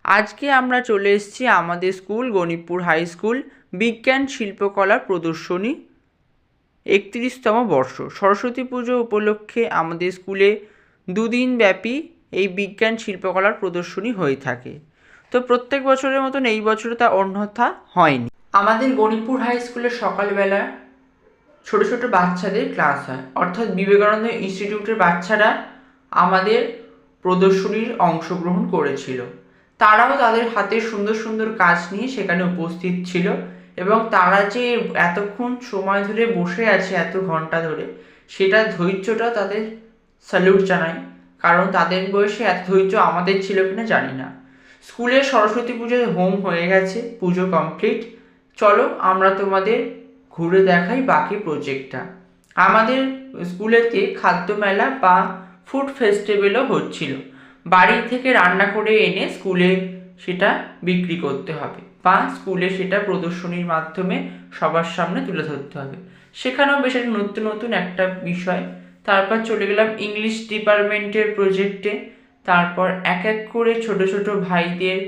আজকে আমরা চলে এসেছি আমাদের স্কুল গণিতপুর হাই স্কুল বিজ্ঞান শিল্পকলার প্রদর্শনী ৩১তম বর্ষ সরস্বতী পুজো উপলক্ষে আমাদের স্কুলে দুদিন ব্যাপী এই বিজ্ঞান শিল্পকলার প্রদর্শনী হয়ে থাকে। তো প্রত্যেক বছরের মতন এই বছরে তা অন্যথা হয়নি। আমাদের গণিতপুর হাই স্কুলে সকালবেলা ছোট ছোট বাচ্চাদের ক্লাস হয়, অর্থাৎ বিবেকানন্দ ইনস্টিটিউটের বাচ্চারা আমাদের প্রদর্শনীর অংশগ্রহণ করেছিল। তারাও তাদের হাতে সুন্দর সুন্দর কাজ নিয়ে সেখানে উপস্থিত ছিল এবং তারা যে এতক্ষণ সময় ধরে বসে আছে এত ঘন্টা ধরে, সেটা ধৈর্যটা তাদের স্যালুট জানাই, কারণ তাদের বয়সে এত ধৈর্য আমাদের ছিল কিনা জানি না। স্কুলে সরস্বতী পুজোর হোম হয়ে গেছে, পুজো কমপ্লিট। চলো আমরা তোমাদের ঘুরে দেখাই বাকি প্রজেক্টটা। আমাদের স্কুলেতে খাদ্য মেলা বা ফুড ফেস্টিভ্যালও হচ্ছিল। বাড়ি থেকে রান্না করে এনে স্কুলে সেটা বিক্রি করতে হবে বা স্কুলে সেটা প্রদর্শনীর মাধ্যমে সবার সামনে তুলে ধরতে হবে। সেখানেও বেশ একটা নতুন নতুন একটা বিষয়। তারপর চলে গেলাম ইংলিশ ডিপার্টমেন্টের প্রজেক্টে। তারপর এক এক করে ছোট ছোট ভাইদের,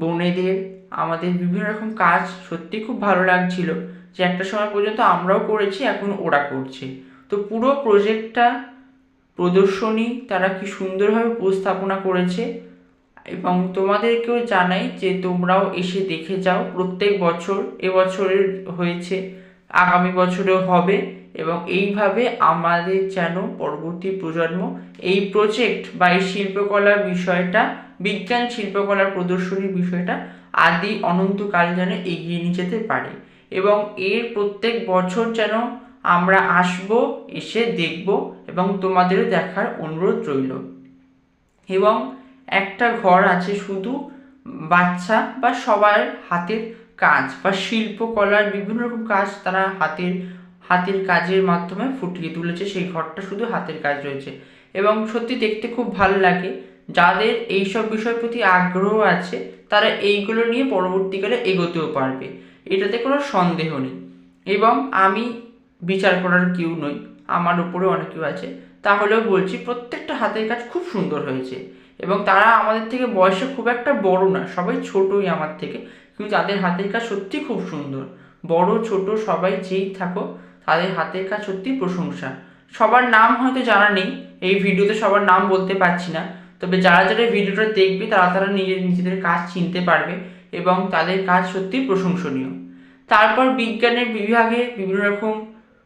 বোনেদের আমাদের বিভিন্ন রকম কাজ সত্যি খুব ভালো লাগছিল, যে একটা সময় পর্যন্ত আমরাও করেছি, এখন ওরা করছে। তো পুরো প্রজেক্টটা প্রদর্শনী তারা কি সুন্দরভাবে উপস্থাপনা করেছে এবং তোমাদেরকেও জানাই যে তোমরাও এসে দেখে যাও। প্রত্যেক বছর, এবছরের হয়েছে, আগামী বছরেও হবে এবং এইভাবে আমাদের যেন পরবর্তী প্রজন্ম এই প্রজেক্ট বা এই শিল্পকলার বিষয়টা, বিজ্ঞান শিল্পকলার প্রদর্শনীর বিষয়টা আদি অনন্তকাল যেন এগিয়ে নিয়ে যেতে পারে এবং এর প্রত্যেক বছর যেন আমরা আসব, এসে দেখব এবং তোমাদেরও দেখার অনুরোধ রইল। এবং একটা ঘর আছে শুধু বাচ্চা বা সবার হাতের কাজ বা শিল্পকলার বিভিন্ন রকম কাজ তারা হাতের কাজের মাধ্যমে ফুটিয়ে তুলেছে। সেই ঘরটা শুধু হাতের কাজ রয়েছে এবং সত্যি দেখতে খুব ভালো লাগে। যাদের এইসব বিষয়ের প্রতি আগ্রহ আছে তারা এইগুলো নিয়ে পরবর্তীকালে এগোতেও পারবে, এটাতে কোনো সন্দেহ নেই। এবং আমি বিচার করার কেউ নই, আমার উপরে অনেক কেউ আছে, তাহলেও বলছি প্রত্যেকটা হাতের কাজ খুব সুন্দর হয়েছে এবং তারা আমাদের থেকে বয়সে খুব একটা বড় না, সবাই ছোটই আমার থেকে, কিন্তু তাদের হাতের কাজ সত্যি খুব সুন্দর। বড় ছোট সবাই যেই থাকো, তাদের হাতের কাজ সত্যি প্রশংসা। সবার নাম হয়তো জানা নেই, এই ভিডিওতে সবার নাম বলতে পারছি না, তবে যারা যারা ভিডিওটা দেখবে তারা নিজেদের কাজ চিনতে পারবে এবং তাদের কাজ সত্যি প্রশংসনীয়। তারপর বিজ্ঞানের বিভাগে বিভিন্ন রকম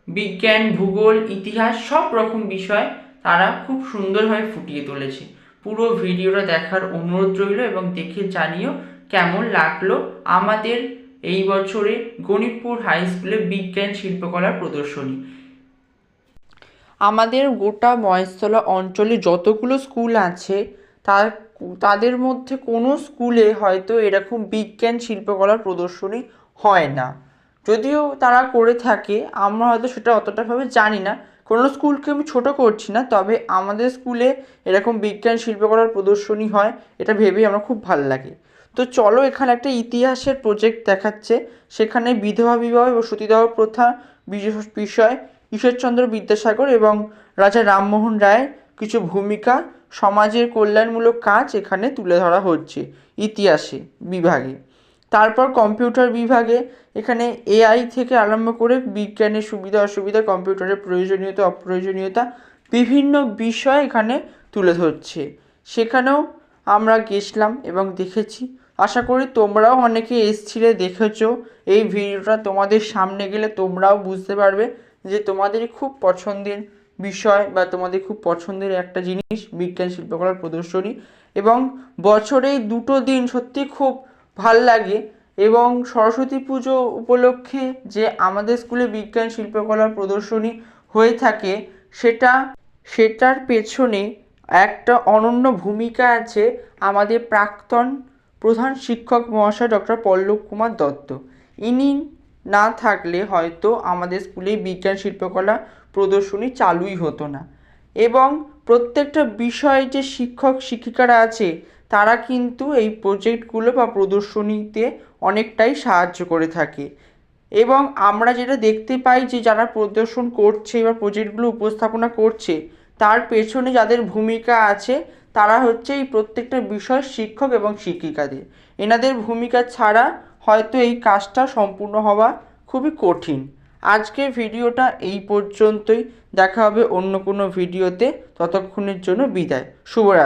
বিজ্ঞান, ভূগোল, ইতিহাস সব রকম বিষয় তারা খুব সুন্দরভাবে ফুটিয়ে তুলেছে। পুরো ভিডিওটা দেখার অনুরোধ রইল এবং দেখে জানিও কেমন লাগলো আমাদের এই বছরে গণিতপুর হাই স্কুলে বিজ্ঞান শিল্পকলার প্রদর্শনী। আমাদের গোটা মহেশতলা অঞ্চলে যতগুলো স্কুল আছে তাদের মধ্যে কোনো স্কুলে হয়তো এরকম বিজ্ঞান শিল্পকলার প্রদর্শনী হয় না। যদিও তারা করে থাকে, আমরা হয়তো সেটা অতটাভাবে জানি না। কোনো স্কুলকে আমি ছোট করছি না, তবে আমাদের স্কুলে এরকম বিজ্ঞান শিল্পকলার প্রদর্শনী হয়, এটা ভেবেই আমার খুব ভালো লাগে। তো চলো, এখানে একটা ইতিহাসের প্রজেক্ট দেখাচ্ছে। সেখানে বিধবা বিবাহ এবং সতীদাহ প্রথা বিষয় ঈশ্বরচন্দ্র বিদ্যাসাগর এবং রাজা রামমোহন রায়ের কিছু ভূমিকা, সমাজের কল্যাণমূলক কাজ এখানে তুলে ধরা হচ্ছে ইতিহাসে বিভাগে। তারপর কম্পিউটার বিভাগে এখানে এআই থেকে আরম্ভ করে বিজ্ঞানের সুবিধা অসুবিধা, কম্পিউটারের প্রয়োজনীয়তা অপ্রয়োজনীয়তা বিভিন্ন বিষয় এখানে তুলে ধরছে। সেখানেও আমরা গেছিলাম এবং দেখেছি। আশা করি তোমরাও অনেকে এসছিলে, দেখেছো। এই ভিডিওটা তোমাদের সামনে গেলে তোমরাও বুঝতে পারবে যে তোমাদের খুব পছন্দের বিষয় বা তোমাদের খুব পছন্দের একটা জিনিস বিজ্ঞান শিল্পকলার প্রদর্শনী। এবং বছরেই দুটো দিন সত্যি খুব ভাল লাগে এবং সরস্বতী পুজো উপলক্ষে যে আমাদের স্কুলে বিজ্ঞান শিল্পকলার প্রদর্শনী হয়ে থাকে সেটার পেছনে একটা অনন্য ভূমিকা আছে আমাদের প্রাক্তন প্রধান শিক্ষক মহাশয় ডক্টর পল্লব কুমার দত্ত। ইনি না থাকলে হয়তো আমাদের স্কুলে বিজ্ঞান শিল্পকলা প্রদর্শনী চালুই হতো না। এবং প্রত্যেকটা বিষয়ে যে শিক্ষক শিক্ষিকারা আছে তারা কিন্তু এই প্রজেক্টগুলো বা প্রদর্শনীতে অনেকটাই সাহায্য করে থাকে। এবং আমরা যেটা দেখতে পাই যে যারা প্রদর্শন করছে বা প্রজেক্টগুলো উপস্থাপনা করছে তার পেছনে যাদের ভূমিকা আছে তারা হচ্ছে এই প্রত্যেকটা বিষয়ের শিক্ষক এবং শিক্ষিকাদের। এনাদের ভূমিকা ছাড়া হয়তো এই কাজটা সম্পূর্ণ হওয়া খুবই কঠিন। আজকের ভিডিওটা এই পর্যন্তই। দেখা হবে অন্য কোনো ভিডিওতে। ততক্ষণের জন্য বিদায়। শুভরাত্রি।